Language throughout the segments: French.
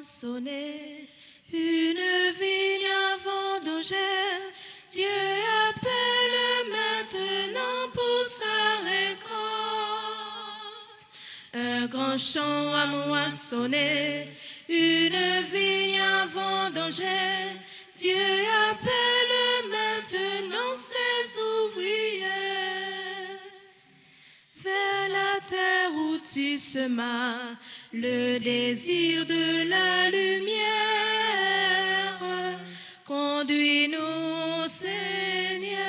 moissonner une vigne à vendanger. Dieu appelle maintenant pour sa récolte. Un grand champ à moissonner, une vigne à vendanger. Dieu appelle maintenant ses ouvriers. Vers la terre où tu semas le désir de la lumière, conduis-nous, Seigneur.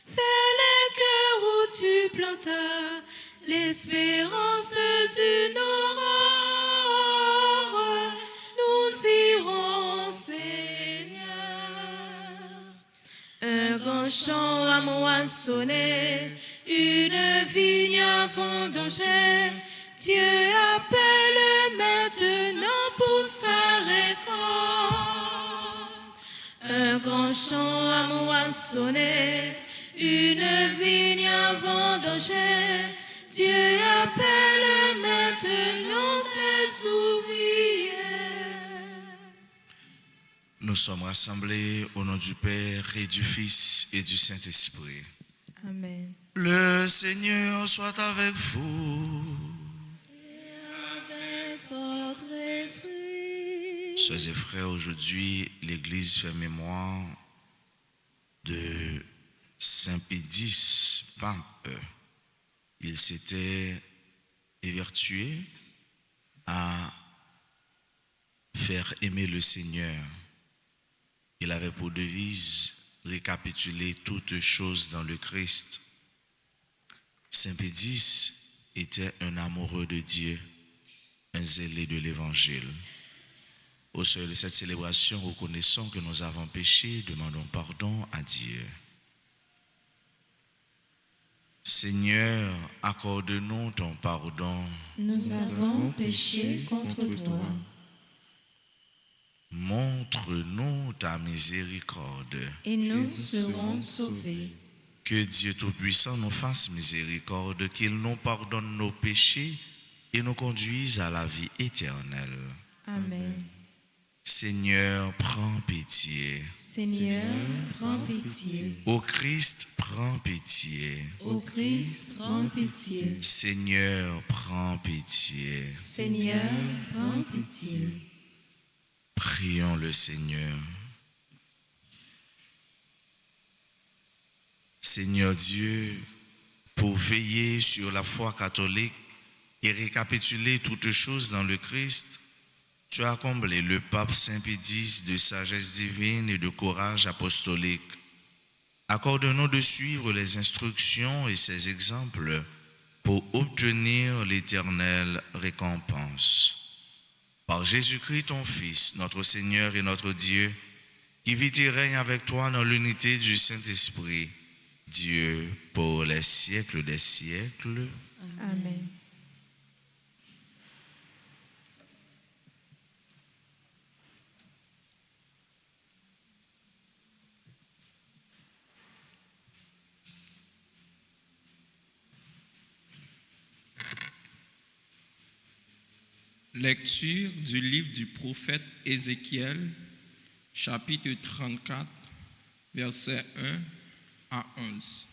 Vers les cœurs où tu plantas l'espérance d'une aurore, nous irons, Seigneur. Un grand champ à moissonner, une vigne à vendanger. Dieu appelle maintenant pour sa récolte. Un grand champ à moissonner, une vigne à vendanger. Dieu appelle maintenant ses ouvriers. Nous sommes rassemblés au nom du Père et du Fils et du Saint-Esprit. Amen. Le Seigneur soit avec vous. Et avec votre esprit. Chers et frères, aujourd'hui, l'Église fait mémoire de Saint Pédis, pape. Il s'était évertué à faire aimer le Seigneur. Il avait pour devise récapituler toutes choses dans le Christ. Saint Pédis était un amoureux de Dieu, un zélé de l'Évangile. Au seuil de cette célébration, reconnaissons que nous avons péché, demandons pardon à Dieu. Seigneur, accorde-nous ton pardon. Nous avons péché contre toi. Montre-nous ta miséricorde. Et nous serons sauvés. Que Dieu Tout-Puissant nous fasse miséricorde, qu'il nous pardonne nos péchés et nous conduise à la vie éternelle. Amen. Seigneur, prends pitié. Seigneur, prends pitié. Ô Christ, prends pitié. Ô Christ, prends pitié. Seigneur, prends pitié. Seigneur, prends pitié. Prions le Seigneur. Seigneur Dieu, pour veiller sur la foi catholique et récapituler toutes choses dans le Christ, tu as comblé le pape Saint Pédis de sagesse divine et de courage apostolique. Accorde-nous de suivre les instructions et ses exemples pour obtenir l'éternelle récompense. Par Jésus-Christ, ton Fils, notre Seigneur et notre Dieu, qui vit et règne avec toi dans l'unité du Saint-Esprit, Dieu pour les siècles des siècles. Amen. Lecture du livre du prophète Ézéchiel, chapitre 34, versets 1 à 11.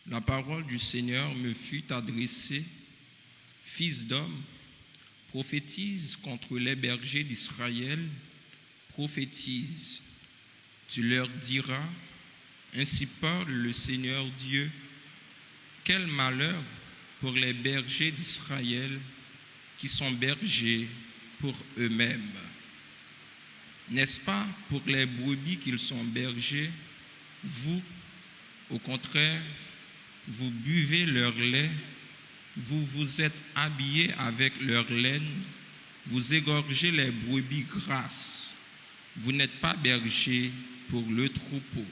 La parole du Seigneur me fut adressée. Fils d'homme, prophétise contre les bergers d'Israël, prophétise. Tu leur diras, ainsi parle le Seigneur Dieu, quel malheur pour les bergers d'Israël qui sont bergers pour eux-mêmes. N'est-ce pas pour les brebis qu'ils sont bergers? Vous, au contraire, vous buvez leur lait, vous vous êtes habillés avec leur laine, vous égorgez les brebis grasses. Vous n'êtes pas bergers pour le troupeau.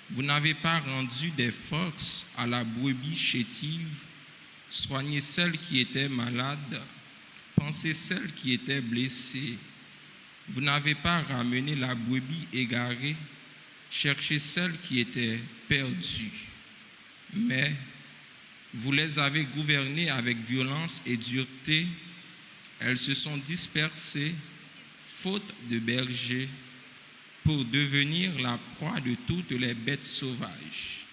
Vous n'avez pas rendu des forces à la brebis chétive. Soignez celle qui était malade, pensez celle qui était blessée. Vous n'avez pas ramené la brebis égarée, cherchez celle qui était perdue. Mais Vous les avez gouvernées avec violence et dureté. Elles se sont dispersées, faute de bergers, pour devenir la proie de toutes les bêtes sauvages.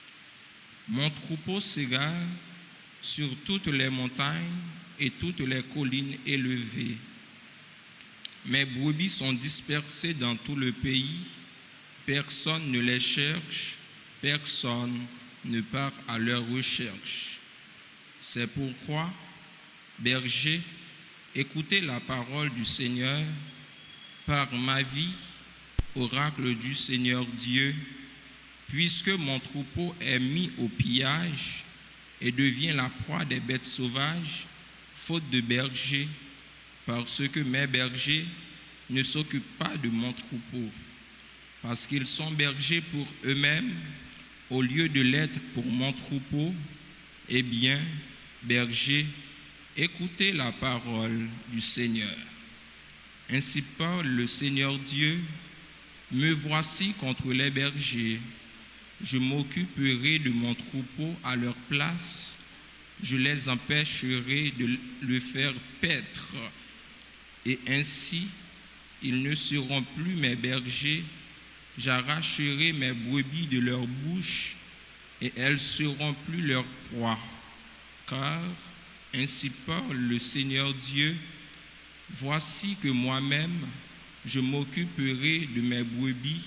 Mon troupeau s'égare sur toutes les montagnes et toutes les collines élevées. Mes brebis sont dispersées dans tout le pays. Personne ne les cherche, personne ne part à leur recherche. C'est pourquoi, bergers, écoutez la parole du Seigneur. Par ma vie, oracle du Seigneur Dieu, puisque mon troupeau est mis au pillage et devient la proie des bêtes sauvages, faute de bergers, parce que mes bergers ne s'occupent pas de mon troupeau, parce qu'ils sont bergers pour eux-mêmes, au lieu de l'être pour mon troupeau. Eh bien, bergers, écoutez la parole du Seigneur. Ainsi parle le Seigneur Dieu, me voici contre les bergers. Je m'occuperai de mon troupeau à leur place. Je les empêcherai de le faire paître. Et ainsi, ils ne seront plus mes bergers. J'arracherai mes brebis de leur bouche et elles seront plus leur proie. Car, ainsi parle le Seigneur Dieu, voici que moi-même, je m'occuperai de mes brebis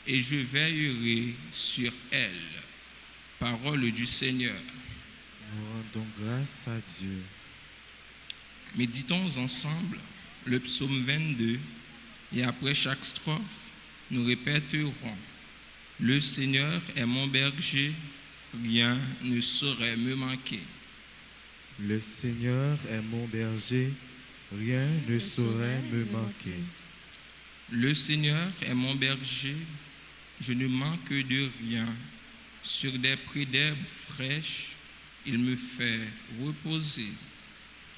et je veillerai sur elles. Parole du Seigneur. Nous rendons grâce à Dieu. Méditons ensemble le psaume 22 et après chaque strophe, nous répéterons: le Seigneur est mon berger, rien ne saurait me manquer. Le Seigneur est mon berger, rien ne saurait me manquer. Le Seigneur est mon berger, je ne manque de rien. Sur des prés d'herbes fraîches, il me fait reposer.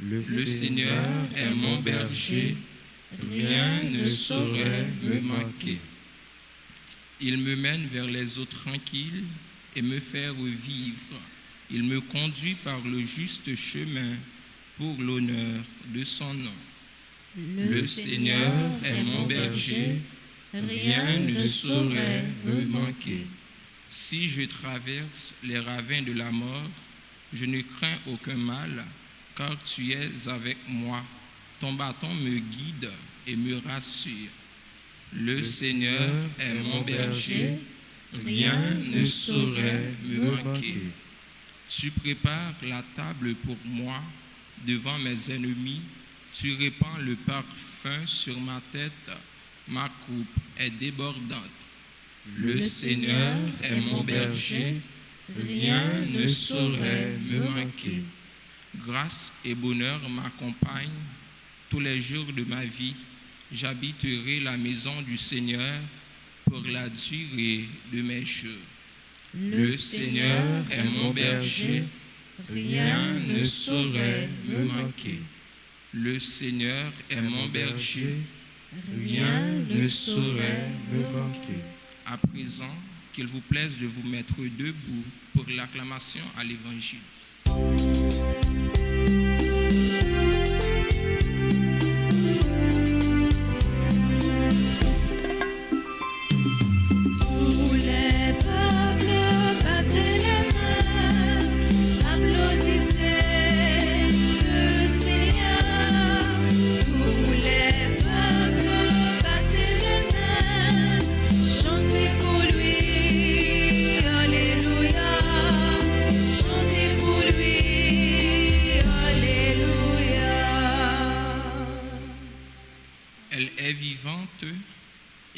Le Seigneur est mon berger, rien ne saurait me manquer. Il me mène vers les eaux tranquilles et me fait revivre. Il me conduit par le juste chemin pour l'honneur de son nom. Le Seigneur est mon berger, rien ne saurait me manquer. Si je traverse les ravins de la mort, je ne crains aucun mal, car tu es avec moi. Ton bâton me guide et me rassure. Le Seigneur est mon berger, rien ne saurait me manquer. Tu prépares la table pour moi devant mes ennemis. Tu répands le parfum sur ma tête. Ma coupe est débordante. Le Seigneur est mon berger, rien ne saurait me manquer. Grâce et bonheur m'accompagnent tous les jours de ma vie. J'habiterai la maison du Seigneur pour la durée de mes jours. Le Seigneur est mon berger, rien ne saurait me manquer. Le Seigneur est mon berger, rien ne saurait me manquer. À présent, qu'il vous plaise de vous mettre debout pour l'acclamation à l'Évangile.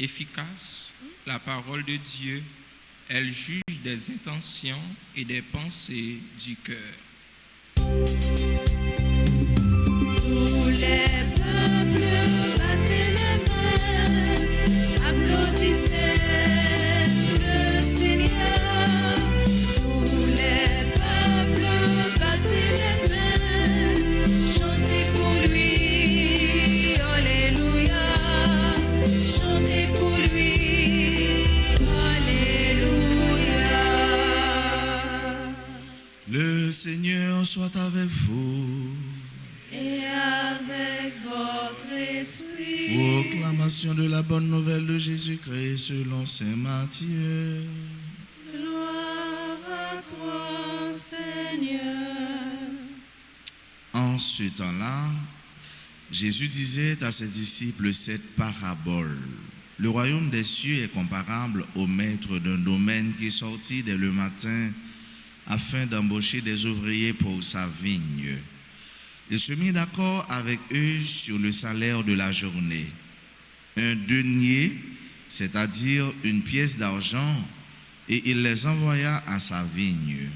Efficace, la parole de Dieu, elle juge des intentions et des pensées du cœur. Tous les peuples battez les mains, applaudissez le Seigneur. Tous les peuples battez les mains, chantez pour lui, alléluia. Chantez pour lui, alléluia. Le Seigneur vous. et avec votre esprit. Proclamation de la bonne nouvelle de Jésus-Christ selon saint Matthieu. Gloire à toi, Seigneur. En ce temps-là, Jésus disait à ses disciples cette parabole. Le royaume des cieux est comparable au maître d'un domaine qui sortit dès le matin afin d'embaucher des ouvriers pour sa vigne. Il se mit d'accord avec eux sur le salaire de la journée. Un denier, c'est-à-dire une pièce d'argent, et il les envoya à sa vigne.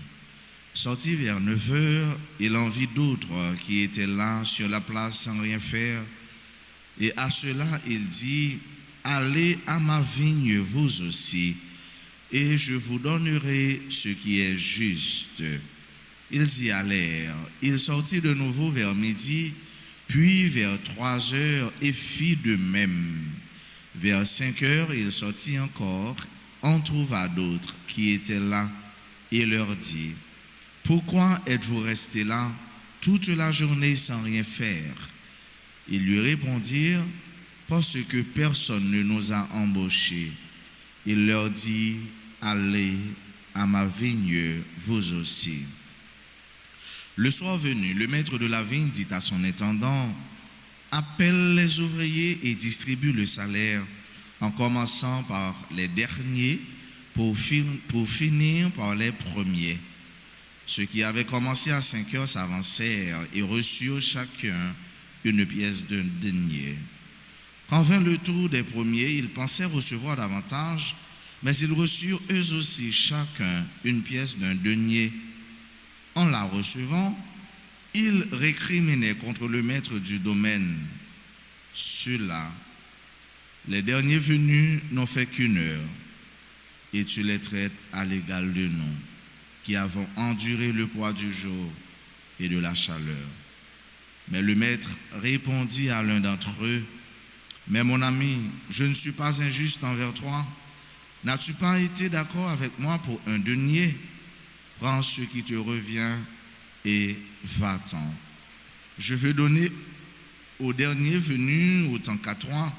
Sorti vers 9 heures, il en vit d'autres qui étaient là sur la place sans rien faire. Et à cela, il dit, « Allez à ma vigne vous aussi, et je vous donnerai ce qui est juste. » Ils y allèrent. Il sortit de nouveau vers midi, puis vers 3 heures, et fit de même. Vers 5 heures, il sortit encore, en trouva d'autres qui étaient là, et leur dit, « Pourquoi êtes-vous restés là toute la journée sans rien faire ?» Ils lui répondirent, « Parce que personne ne nous a embauchés. » Il leur dit, « Allez à ma vigne, vous aussi. » Le soir venu, le maître de la vigne dit à son intendant, « Appelle les ouvriers et distribue le salaire, en commençant par les derniers pour finir par les premiers. » Ceux qui avaient commencé à 5 heures s'avancèrent et reçurent chacun une pièce d'un denier. Quand vint le tour des premiers, ils pensaient recevoir davantage, mais ils reçurent eux aussi chacun une pièce d'un denier. En la recevant, ils récriminaient contre le maître du domaine. Ceux-là, les derniers venus, n'ont fait qu'1 heure, et tu les traites à l'égal de nous, qui avons enduré le poids du jour et de la chaleur. Mais le maître répondit à l'un d'entre eux, « Mais mon ami, je ne suis pas injuste envers toi. N'as-tu pas été d'accord avec moi pour un denier ? Prends ce qui te revient et va-t'en. Je veux donner au dernier venu autant qu'à toi.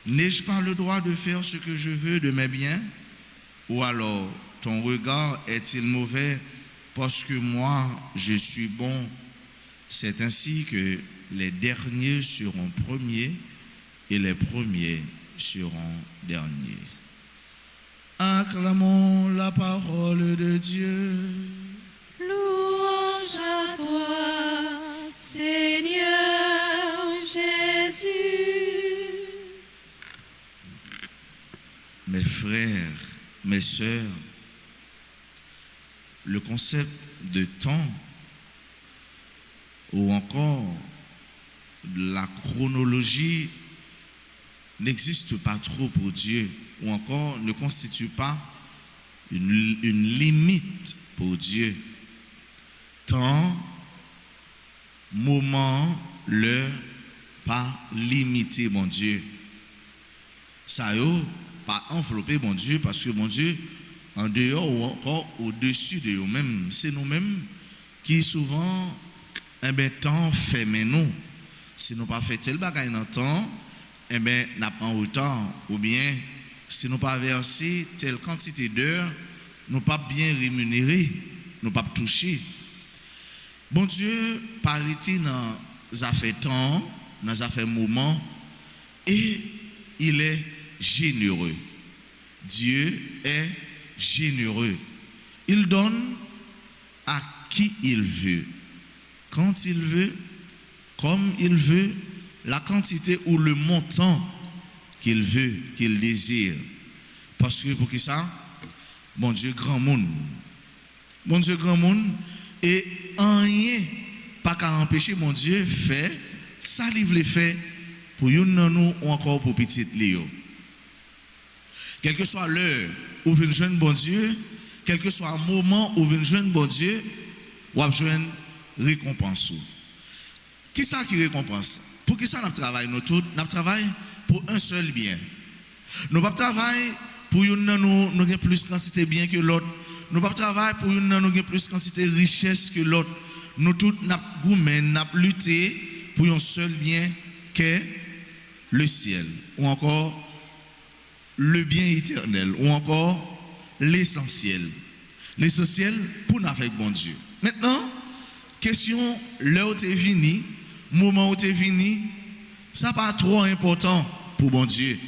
N'ai-je pas le droit de faire ce que je veux de mes biens ? Ou alors, ton regard est-il mauvais parce que moi, je suis bon ? C'est ainsi que les derniers seront premiers et les premiers seront derniers. » Acclamons la parole de Dieu. Louange à toi, Seigneur Jésus. Mes frères, mes sœurs, le concept de temps ou encore la chronologie n'existe pas trop pour Dieu, ou encore ne constitue pas une limite pour Dieu. Temps, moment, l'heure, pas limité, mon Dieu. Ça y pas enveloppé, mon Dieu, parce que, mon Dieu, en dehors ou encore au-dessus de nous-mêmes, c'est nous-mêmes qui souvent, temps fait mais nous. Si nous pas fait tel bagage dans le temps, n'a pas autant, ou bien si nous pas versé telle quantité d'heures, nous pas bien rémunérés, nous pas touchés. Bon Dieu, parité dans les affaires temps, dans les affaires moments, et il est généreux. Dieu est généreux. Il donne à qui il veut, quand il veut, comme il veut, la quantité ou le montant qu'il veut, qu'il désire. Parce que pour qui ça? Bon Dieu grand monde. Bon Dieu grand monde, et rien pas qu'à empêcher mon Dieu fait ça livre les fait pour nous ou encore pour petit Léo. Quelle que soit l'heure où vient jeune bon Dieu, quel que soit le moment où vient jeune bon Dieu, ou a jeune récompense. Qui ça qui récompense? Pour qui ça nous travaillons nous tous? Nous travaillons pour un seul bien. Nous ne travaillons pas pour nous avons plus de quantité de bien que l'autre. Nous ne travaillons pas pour nous avons plus de quantité de richesse que l'autre. nous tous n'a lutté pour un seul bien qu'est le ciel, ou encore le bien éternel, ou encore l'essentiel. L'essentiel pour nous avec bon Dieu. Maintenant, question, l'heure où tu es venu, moment où tu es venu, ça pas trop important pour bon Dieu.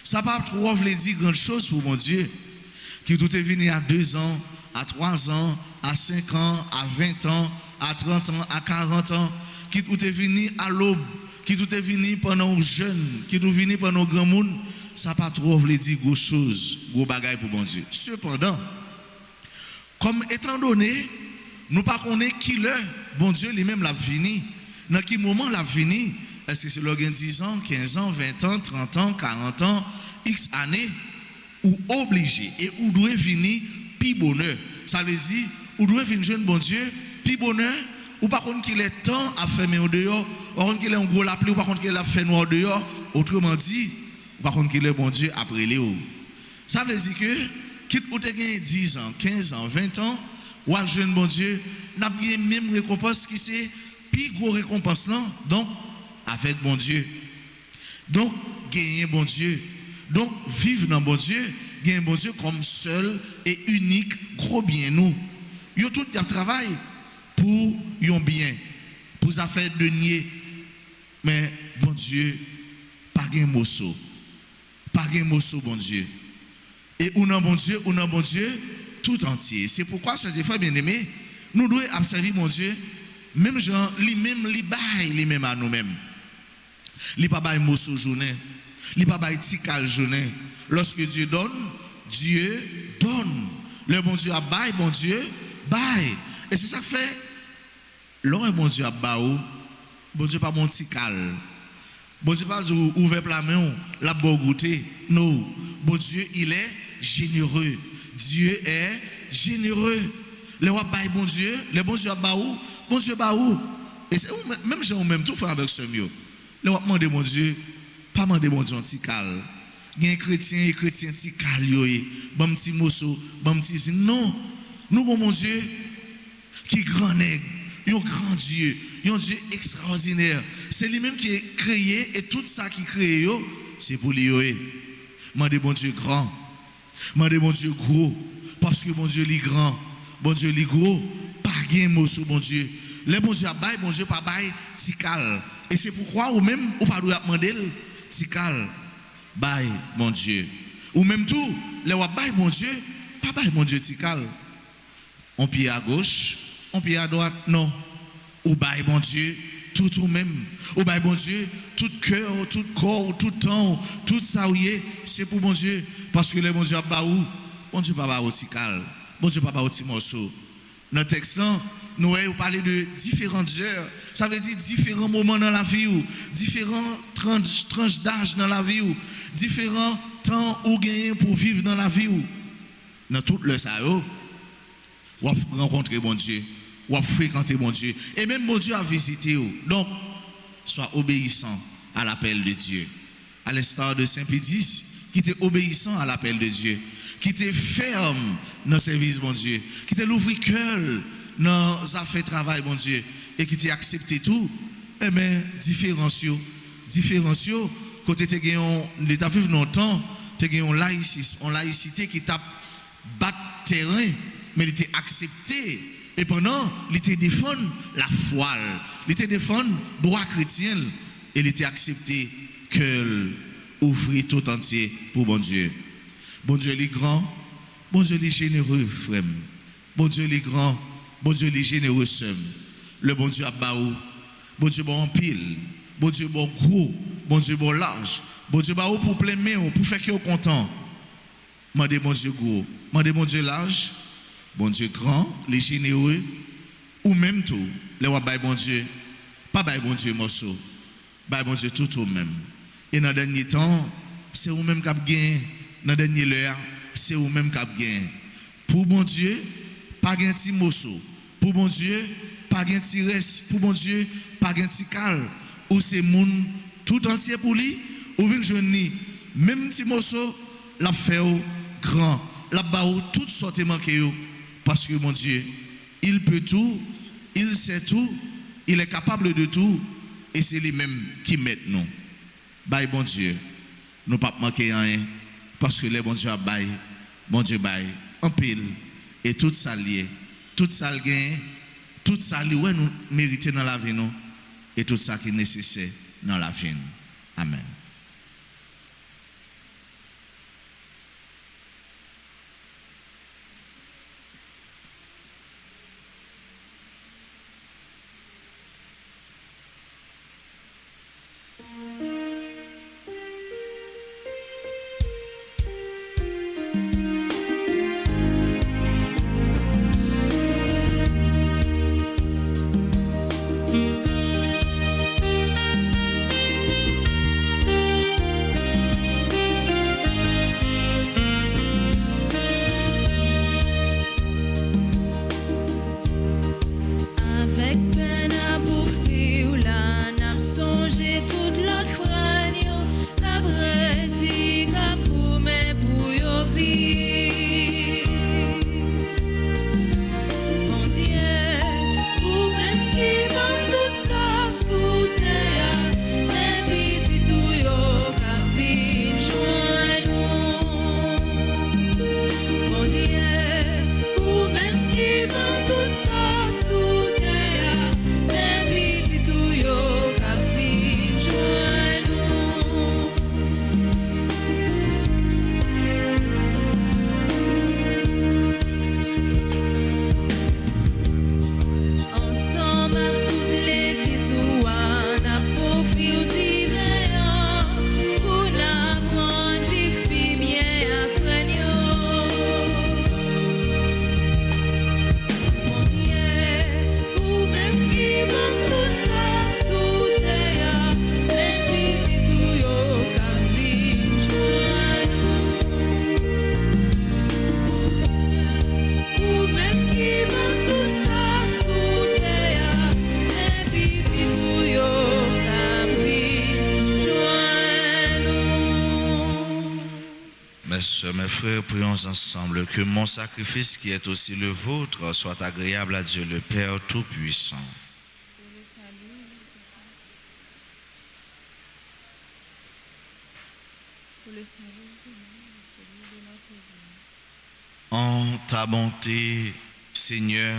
Ça pas trop veut dire grand chose pour mon Dieu. Qui tout est venu à 2 ans, à 3 ans, à 5 ans, à 20 ans, à 30 ans, à 40 ans, qui tout est venu à l'aube, qui tout est venu pendant les jeunes, qui tout est venu pendant le grand monde, ça pas trop veut dire gros chose, gros bagaille pour mon Dieu. Cependant, comme étant donné, nous pas connaissons qui le bon Dieu lui-même l'a fini. Dans quel moment l'a fini? Est-ce que c'est le 10 ans, 15 ans, 20 ans, 30 ans, 40 ans, X années, ou obligé, et ou doit venir pi bonheur. Ça veut dire, ou doit venir jeune bon Dieu, pi bonheur, ou par contre qu'il est temps à fermer au dehors, par contre qu'il est en gros la pluie, ou par contre qu'il a fait noir dehors, autrement dit, par contre qu'il est bon Dieu après les hauts. Ça veut dire que, quitte ou te gagné 10 ans, 15 ans, 20 ans, ou à jeune bon Dieu, n'a bien même récompense qui c'est, pi gros récompense non, donc, avec bon Dieu. Donc, gagner bon Dieu. Donc, vivre dans bon Dieu, gagner bon Dieu comme seul et unique gros bien nous. Yo tout y a travail pour yon bien, pour ça faire denier. Mais bon Dieu, pas gain mosso. Pas gain mosso bon Dieu. Et ou non bon Dieu tout entier. C'est pourquoi chers frères bien-aimés, nous devons observer mon Dieu, même gens lui-même li bail lui-même à nous-mêmes. Li pa bay mosso journée, li pa bay tikal journée. Lorsque Dieu donne, Dieu donne. Le bon Dieu a bail, bon Dieu bail. Et c'est ça que fait. L'on bon Dieu a baou, bon Dieu pas mon tikal. Bon Dieu pas ouvert la main, la bon goûter. Non, bon Dieu il est généreux. Dieu est généreux. Le roi bail bon Dieu, le bon Dieu a baou, bon Dieu baou. Et c'est même gens même tout faire avec ce mieux. Le roi demande mon Dieu, pas demander mon Dieu tikal. Gen chrétien et chrétien tikal yo e, bon petit mosso, bon petit non. Nous mon Dieu qui grand nègre, un grand Dieu, un Dieu extraordinaire. C'est lui-même qui est créé et tout ça qui crée yo, c'est pour lui yo. Mandez bon Dieu grand. Mandez bon Dieu gros parce que bon Dieu li grand, bon Dieu li gros, pas gen mosso bon Dieu. Le bon Dieu a bail, bon Dieu pas bail tikal. Et c'est pourquoi ou même ou pas doit demander tikal bail mon Dieu. Ou même tout, le wa bail mon Dieu, pas bail mon Dieu tikal. On pied à gauche, on pied à droite, non. Ou bail mon Dieu tout ou même. Ou bail mon Dieu tout cœur, tout corps, tout temps, tout ça c'est pour mon Dieu parce que le bon Dieu a baou, bon Dieu pas baou tikal. Bon Dieu pas baou ti morceau. Dans texte nous allons parler de différentes heures. Ça veut dire différents moments dans la vie, différents tranches d'âge dans la vie, différents temps ou gagner pour vivre dans la vie. Dans tout le ça, ou rencontrer bon Dieu, ou fréquenter bon Dieu. Et même bon Dieu a visité. Donc, sois obéissant à l'appel de Dieu. À l'instar de Saint Pédis, qui était obéissant à l'appel de Dieu, qui était ferme dans le service bon Dieu, qui était l'ouvrir cœur dans les affaires de travail, bon Dieu, et qui t'a accepté tout, eh bien, différence, côté tu as vécu longtemps, tu as une laïcité qui t'a battu terrain, mais il t'a accepté, et pendant, il t'a défendu la foi, il t'a défendu le droit chrétien, et il t'a accepté que ouvrir tout entier pour bon Dieu. Bon Dieu, il est grand, bon Dieu, il est généreux, frère. Bon Dieu, il est grand. Bon Dieu, il est généreux seul. Le bon Dieu a baou. Bon Dieu, bon en pile. Bon Dieu, bon gros. Bon Dieu, bon large. Bon Dieu, baou pour plein main, pour faire qu'il est content. Mandez bon Dieu gros. Mandez bon Dieu large. Bon Dieu grand, les généreux. Ou même tout. Le roi bail bon Dieu. Pas bail bon Dieu morceau. Bail bon Dieu tout au même. Et dans le dernier temps, c'est vous-même qui avez gagné. Dans la dernière heure, c'est vous-même qui avez gagné. Pour bon Dieu, pas de petit morceau. Pour bon Dieu, pas de petit reste. Pour bon Dieu, pas de petit cal. Ou c'est moun tout entier pour lui. Ou vient jeune même petit morceau, la fait grand. La bao toutes sortes manquées. Parce que mon Dieu, il peut tout il sait tout, il est capable de tout, et c'est lui-même qui met nous. Bye bon Dieu, nous ne pas manquer rien, parce que les bon Dieu a bail, bon Dieu bail, en pile, et tout ça lié, tout ça gain, tout ça lié, nous méritons dans la vie, nous, et tout ça qui est nécessaire dans la vie. Amen. Avec peine à bouffer, là, n'a songé toute l'autre franie, la bredi, la poumée pour yo vivre. Mon Dieu, ou même qui vend tout ça sous terre, mais visi tout yo, qu'a vin joindre. Mon Dieu, ou même qui vend tout ça sous terre, mais visi tout yo, qu'a vin joindre. Ensemble à toute l'église où on a profité au divin pour n'apprendre vivre puis bien à freiner. Mon Dieu, ou même qui vend tout ça sous terre, mais visi tout yo qu'a vin joindre. Ou même qui vend tout ça sous terre, mais visi tout yo qu'a vin joindre. Mes soeurs, mes frères, prions ensemble que mon sacrifice qui est aussi le vôtre soit agréable à Dieu le Père Tout-Puissant. Pour le salut humain et celui de notre Église. En ta bonté, Seigneur,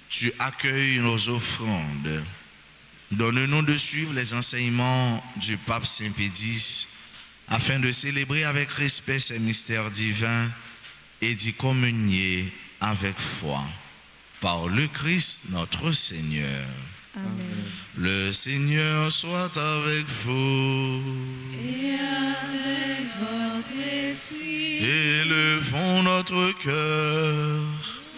tu accueilles nos offrandes. Donne-nous de suivre les enseignements du pape Saint Pédis afin de célébrer avec respect ces mystères divins et d'y communier avec foi. Par le Christ notre Seigneur. Amen. Le Seigneur soit avec vous. Et avec votre esprit, Élevons notre cœur.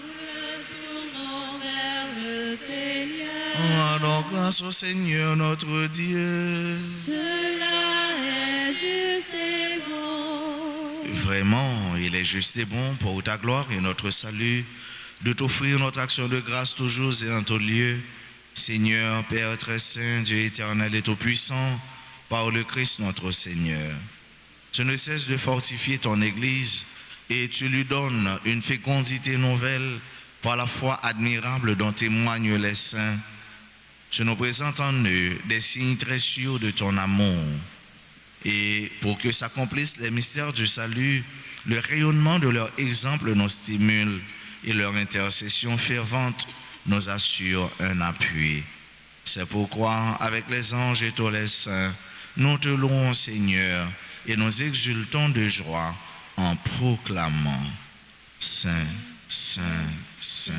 nous tournons vers le Seigneur. Rendons grâce au Seigneur notre Dieu. Cela est juste et bon. Vraiment, il est juste et bon pour ta gloire et notre salut de t'offrir notre action de grâce toujours et en tout lieu. Seigneur, Père très saint, Dieu éternel et tout-puissant, par le Christ notre Seigneur. Tu ne cesses de fortifier ton Église et tu lui donnes une fécondité nouvelle par la foi admirable dont témoignent les saints. Tu nous présentes en eux des signes très sûrs de ton amour. Et pour que s'accomplissent les mystères du salut, le rayonnement de leur exemple nous stimule et leur intercession fervente nous assure un appui. C'est pourquoi, avec les anges et tous les saints, nous te louons, Seigneur, et nous exultons de joie en proclamant Saint, Saint, Saint.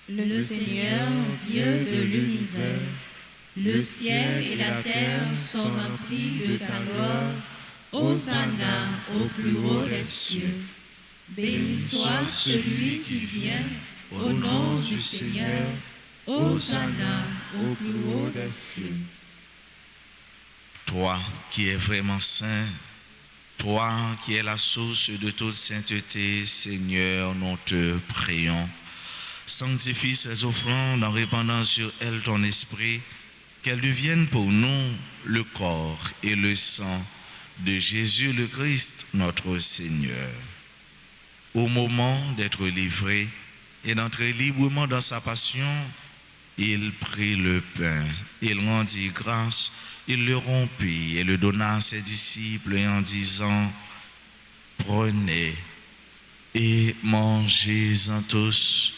Le Seigneur, Dieu de l'univers, le ciel et la terre sont remplis de ta gloire. Hosanna au plus haut des cieux. Béni soit celui qui vient au nom du Seigneur. Hosanna au plus haut des cieux. Toi qui es vraiment saint, toi qui es la source de toute sainteté, Seigneur, nous te prions. Sanctifie ces offrandes en répandant sur elles ton esprit, qu'elles deviennent pour nous le corps et le sang de Jésus le Christ, notre Seigneur. Au moment d'être livré et d'entrer librement dans sa passion, il prit le pain, il rendit grâce, il le rompit et le donna à ses disciples en disant, prenez et mangez-en tous,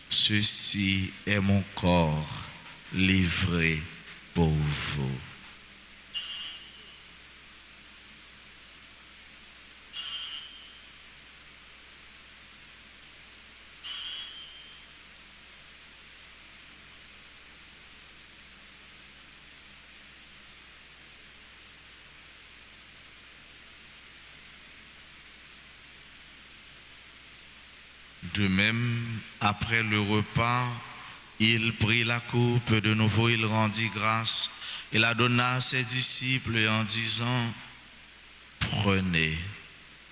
ceci est mon corps livré pour vous. De même, après le repas, il prit la coupe, de nouveau il rendit grâce, et la donna à ses disciples en disant, prenez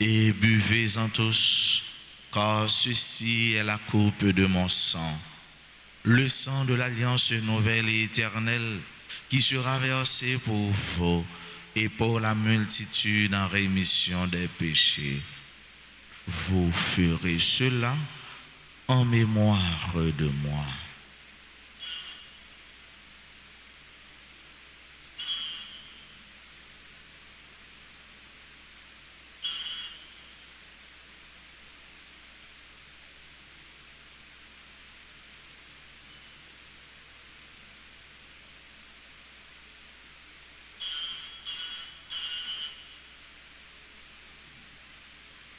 et buvez-en tous, car ceci est la coupe de mon sang, le sang de l'alliance nouvelle et éternelle, qui sera versé pour vous et pour la multitude en rémission des péchés. Vous ferez cela en mémoire de moi.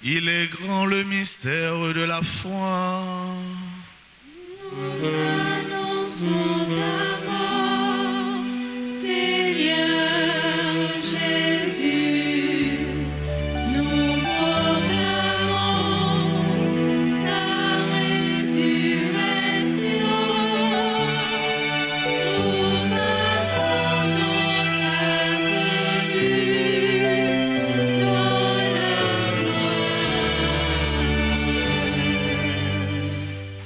Il est grand le mystère de la foi. Nous annonçons ta mort, Seigneur Jésus. Nous proclamons ta résurrection. Nous attendons ta venue dans la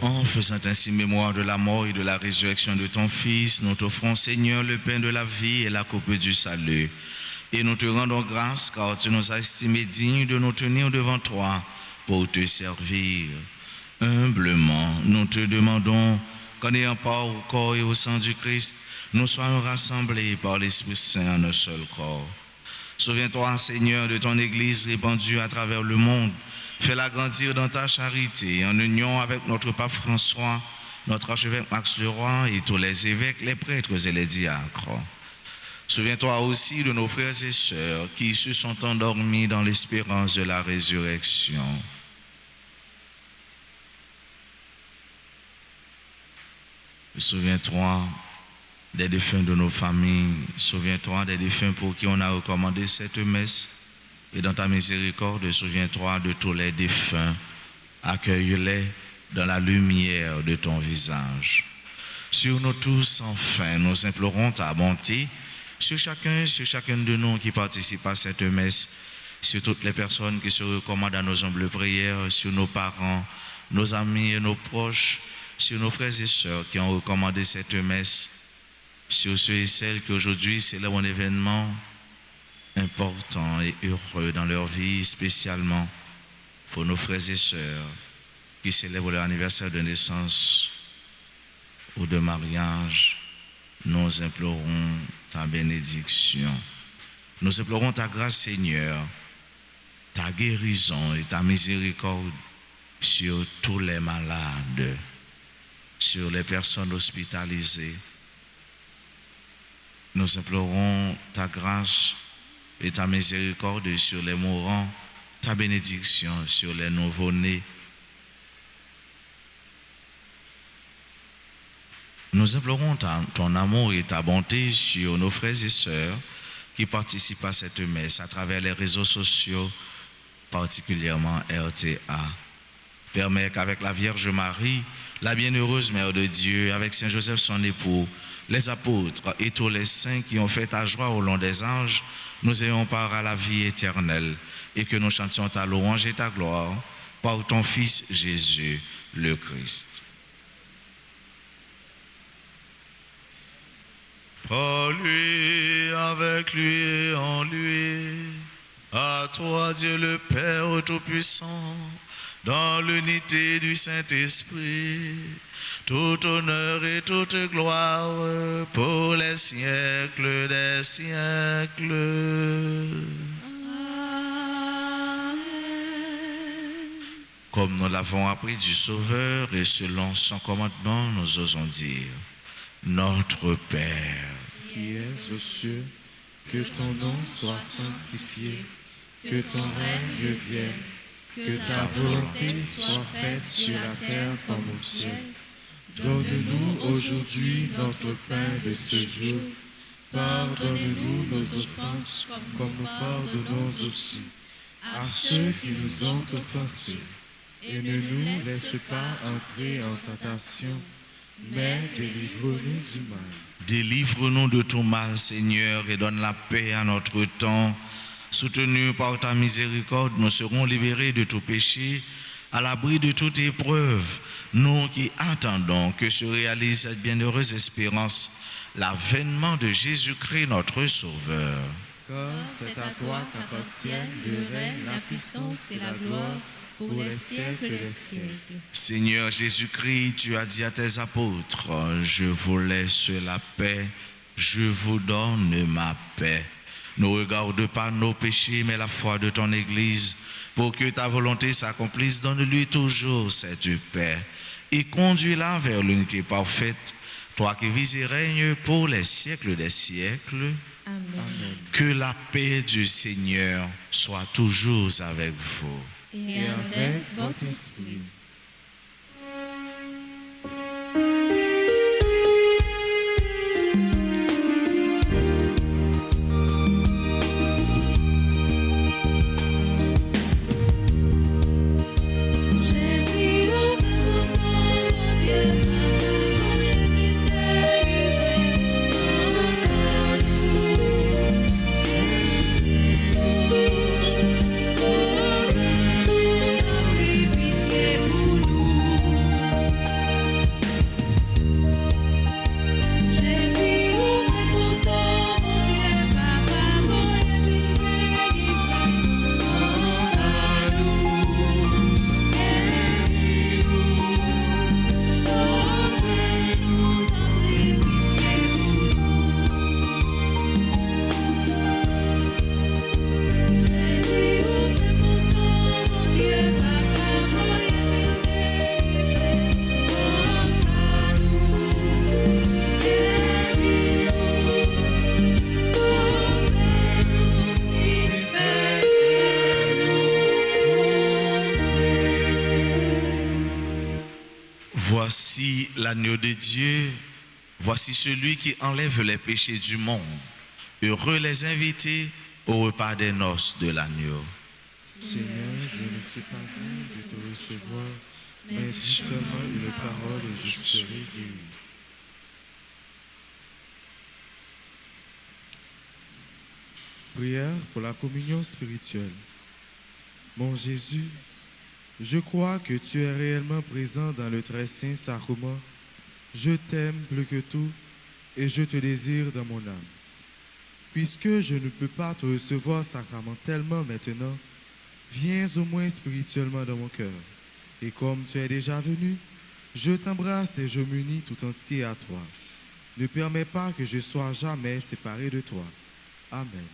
En faisant ainsi mémoire de la mort et de la résurrection de ton Fils, nous t'offrons, Seigneur, le pain de la vie et la coupe du salut. Et nous te rendons grâce car tu nous as estimés dignes de nous tenir devant toi pour te servir. Humblement, nous te demandons qu'en ayant part au corps et au sang du Christ, nous soyons rassemblés par l'Esprit Saint en un seul corps. Souviens-toi, Seigneur, de ton Église répandue à travers le monde. Fais-la grandir dans ta charité, en union avec notre pape François, notre archevêque Max Leroy et tous les évêques, les prêtres et les diacres. Souviens-toi aussi de nos frères et sœurs qui se sont endormis dans l'espérance de la résurrection. Souviens-toi des défunts de nos familles. Souviens-toi des défunts pour qui on a recommandé cette messe. Et dans ta miséricorde, souviens-toi de tous les défunts. Accueille-les dans la lumière de ton visage. Sur nous tous, enfin, nous implorons ta bonté sur chacune de nous qui participe à cette messe, sur toutes les personnes qui se recommandent à nos humbles prières, sur nos parents, nos amis et nos proches, sur nos frères et sœurs qui ont recommandé cette messe, sur ceux et celles qui aujourd'hui célèbrent un événement important et heureux dans leur vie, spécialement pour nos frères et sœurs qui célèbrent leur anniversaire de naissance ou de mariage. Nous implorons ta bénédiction. Nous implorons ta grâce, Seigneur, ta guérison et ta miséricorde sur tous les malades, sur les personnes hospitalisées. Nous implorons ta grâce et ta miséricorde sur les mourants, ta bénédiction sur les nouveau-nés. Nous implorons ton amour et ta bonté sur nos frères et sœurs qui participent à cette messe à travers les réseaux sociaux, particulièrement RTA. Permets qu'avec la Vierge Marie, la bienheureuse Mère de Dieu, avec Saint Joseph son époux, les apôtres et tous les saints qui ont fait ta joie au long des âges, nous ayons part à la vie éternelle et que nous chantions ta louange et ta gloire par ton Fils Jésus le Christ. Par lui, avec lui et en lui, à toi Dieu le Père Tout-Puissant, dans l'unité du Saint-Esprit, tout honneur et toute gloire pour les siècles des siècles. Comme nous l'avons appris du Sauveur et selon son commandement, nous osons dire: Notre Père, qui es aux cieux, que ton nom soit sanctifié, que ton règne vienne, que ta volonté soit faite sur la terre comme au ciel. Donne-nous aujourd'hui notre pain de ce jour. Pardonne-nous nos offenses, comme nous pardonnons aussi à ceux qui nous ont offensés. Et ne nous laisse pas entrer en tentation, mais délivre-nous du mal. délivre-nous de tout mal, Seigneur, et donne la paix à notre temps. Soutenus par ta miséricorde, nous serons libérés de tout péché, à l'abri de toute épreuve, nous qui attendons que se réalise cette bienheureuse espérance, l'avènement de Jésus-Christ, notre Sauveur. Car c'est à toi qu'appartiennent le règne, la puissance et la gloire pour les siècles des siècles. Seigneur Jésus-Christ, tu as dit à tes apôtres: je vous laisse la paix, je vous donne ma paix. Ne regarde pas nos péchés, mais la foi de ton Église. Pour que ta volonté s'accomplisse, donne-lui toujours cette paix et conduis-la vers l'unité parfaite, toi qui vis et règnes pour les siècles des siècles. Amen. Amen. Que la paix du Seigneur soit toujours avec vous. Et avec votre esprit. Voici l'agneau de Dieu, voici celui qui enlève les péchés du monde. Heureux les invités au repas des noces de l'agneau. Seigneur, je ne suis pas digne de te recevoir, mais dis seulement une parole et je serai guéri. Prière pour la communion spirituelle. Mon Jésus, je crois que tu es réellement présent dans le très saint sacrement. Je t'aime plus que tout et je te désire dans mon âme. Puisque je ne peux pas te recevoir sacramentellement maintenant, viens au moins spirituellement dans mon cœur. Et comme tu es déjà venu, je t'embrasse et je m'unis tout entier à toi. Ne permets pas que je sois jamais séparé de toi. Amen.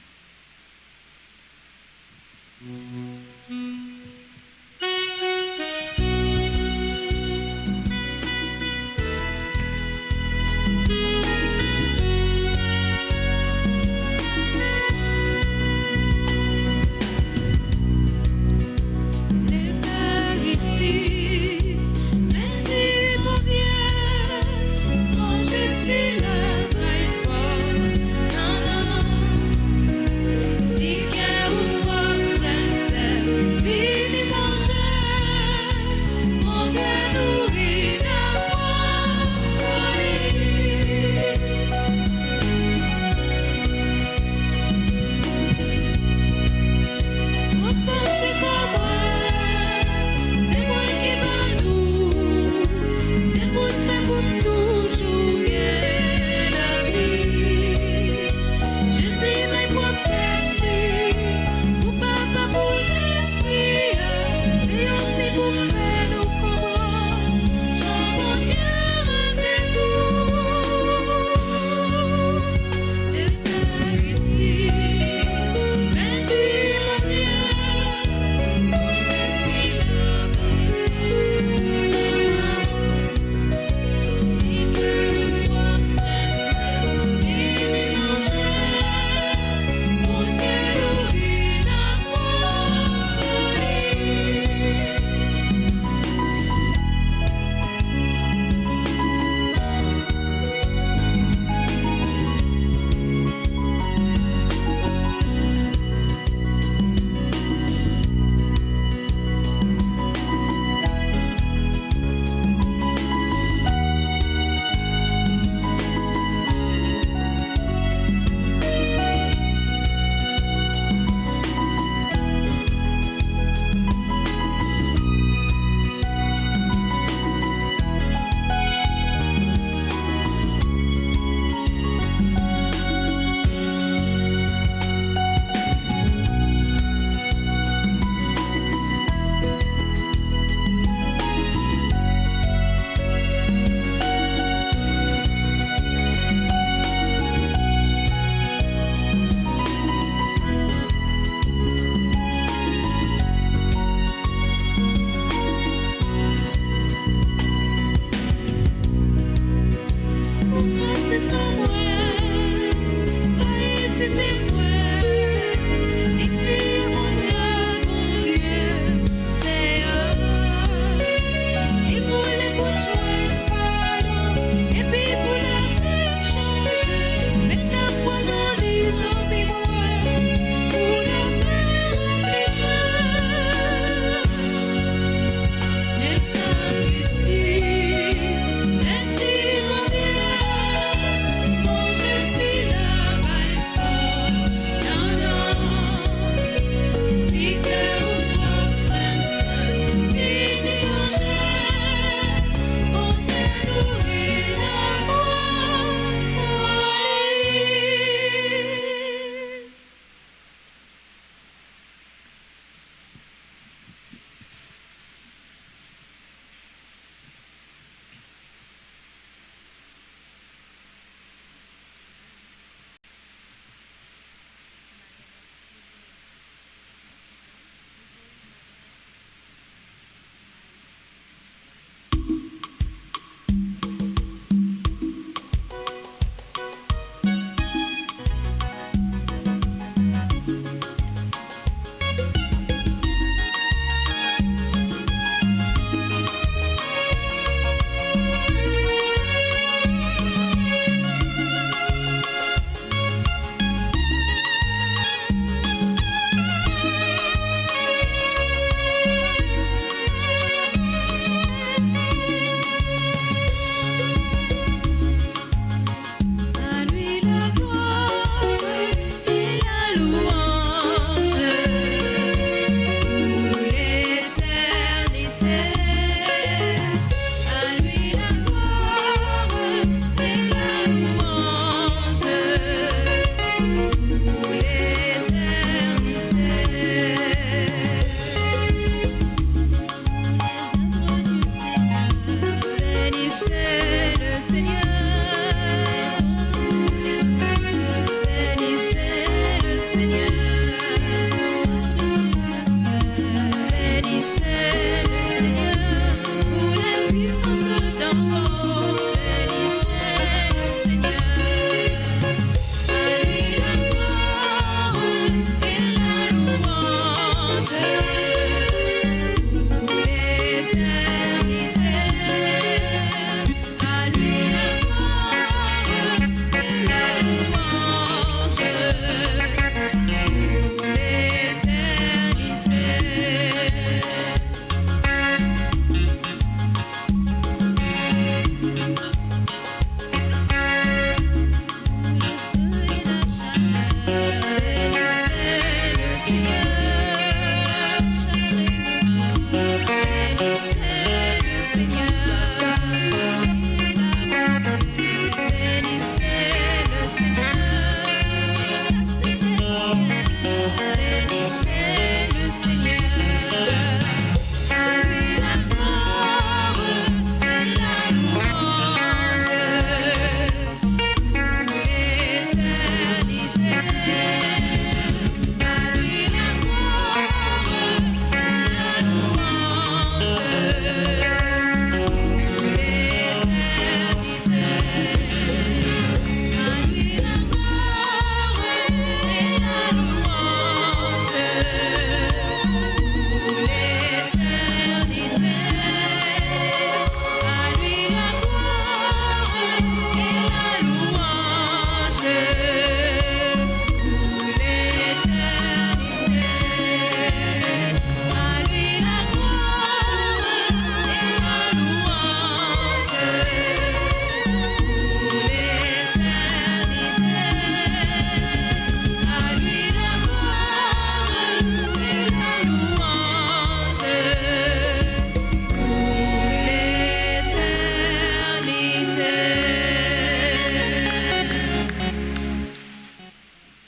Si que ou toi, frère, c'est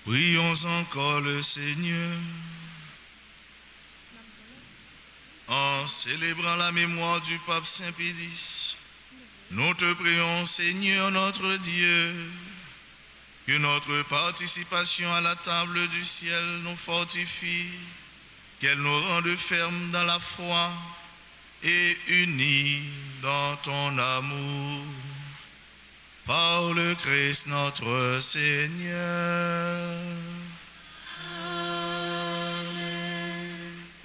Prions encore le Seigneur. En célébrant la mémoire du pape Saint Pédis, nous te prions, Seigneur notre Dieu, que notre participation à la table du ciel nous fortifie, qu'elle nous rende fermes dans la foi et unis dans ton amour. Par le Christ notre Seigneur.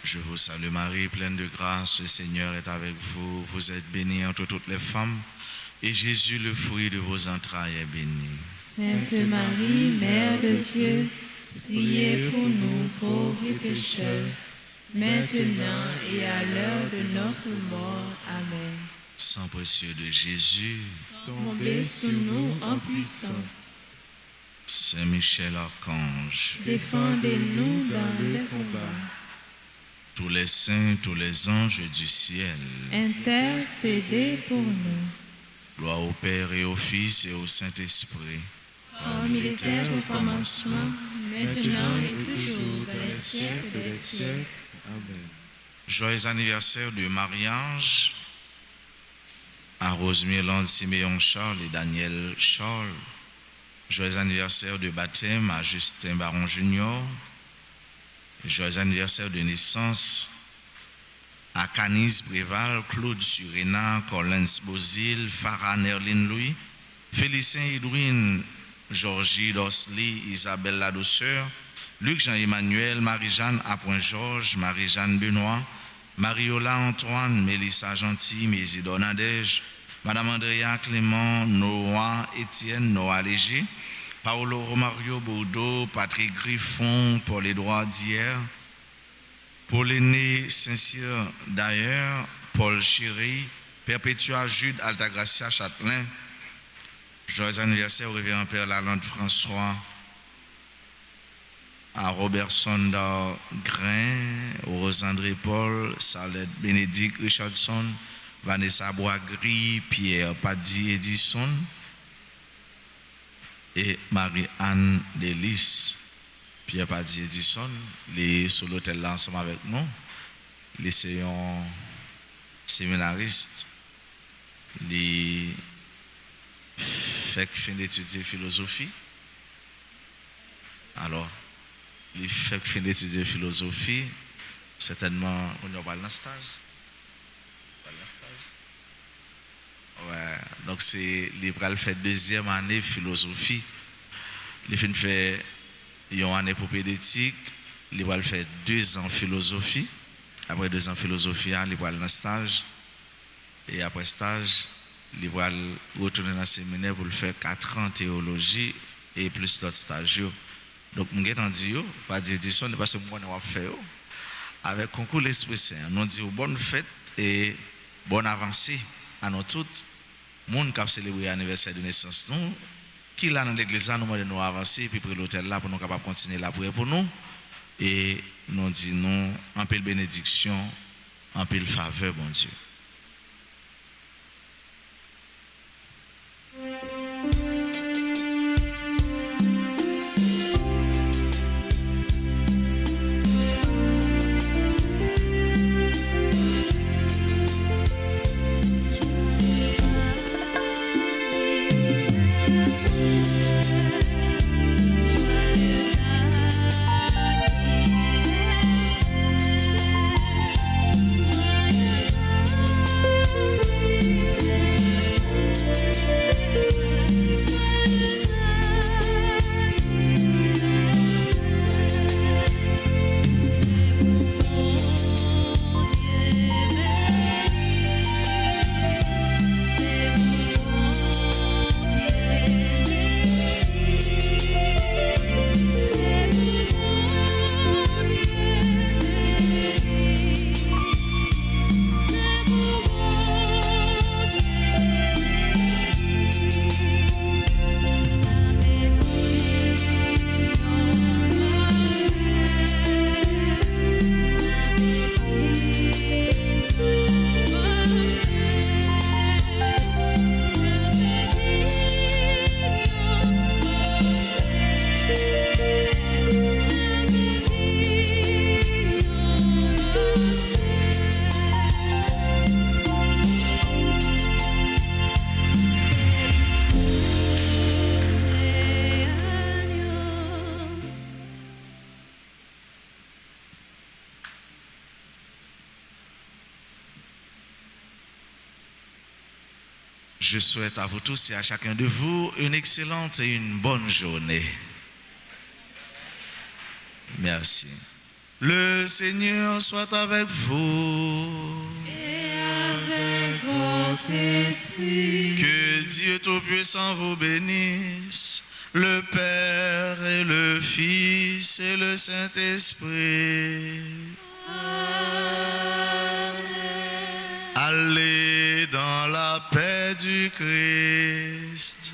Je vous salue Marie, pleine de grâce, le Seigneur est avec vous. Vous êtes bénie entre toutes les femmes, et Jésus, le fruit de vos entrailles, est béni. Sainte Marie, Mère de Dieu, priez pour nous pauvres pécheurs, maintenant et à l'heure de notre mort. Amen. Sang précieux de Jésus, Tombez sur nous en puissance. Saint Michel Archange, Défendez-nous dans le combat. tous les saints, tous les anges du ciel, Intercédez pour nous. gloire au Père et au Fils et au Saint-Esprit, Comme il était au commencement, maintenant et toujours, dans les siècles des siècles. Amen. Joyeux anniversaire de mariage à Rose-Mirlande, Siméon Charles et Daniel Charles. Joyeux anniversaire de baptême à Justin Baron Junior. Joyeux anniversaire de naissance à Canis Préval, Claude Surena, Collins Bozil, Farah Nerline Louis, Félicien Hidouine, Georgie Dorsly, Isabelle Ladouceur, Luc Jean-Emmanuel, Marie-Jeanne Appoint-Georges, Marie-Jeanne Benoît, Mariola Antoine, Mélissa Gentil, Mésidor Nadège, Madame Andrea Clément, Noah Étienne, Noah Léger, Paolo Romario Bourdeau, Patrick Griffon, Paul-Édouard Dier, Paul-Aîné Saint-Cyr d'ailleurs, Paul Chéry, Perpétua Jude Altagracia Châtelain. Joyeux anniversaire au révérend Père Lalande François, à Robertson Grain, Rosandré Paul, Salette Bénédicte Richardson, Vanessa Boisgris, Pierre Paddy Edison et Marie-Anne Delis. Pierre Paddy Edison, les sur l'hôtel là ensemble avec nous, les séminaristes, les fait fin d'étudier philosophie. Alors, les fait fin d'étudier philosophie, certainement, on va dans le stage. Ouais, donc c'est les bras fait deuxième année philosophie. Les fins fait une année pour pédétique, les bras fait 2 ans philosophie. Après 2 ans philosophie, les bras dans le stage. Et après stage, les bras retourner dans le séminaire pour faire 4 ans théologie et plus d'autres stages. Donc, je vais dit, pas dire édition, parce que moi, on va faire avec concours l'Esprit Saint. Nous disons bonne fête et bonne avancée à nous toutes. Monde qui a célébré l'anniversaire de naissance, nous, qui là dans l'église, nous demandons nous avancer et puis pour l'hôtel là pour nous capables continuer la prière pour nous. Et nous disons en pile bénédiction, en pile faveur, bon Dieu. Joyeux Je souhaite à vous tous et à chacun de vous une excellente et une bonne journée. Merci. Le Seigneur soit avec vous. Et avec votre esprit. Que Dieu Tout-Puissant vous bénisse, le Père et le Fils et le Saint-Esprit. Amen. Allez dans la paix du Christ.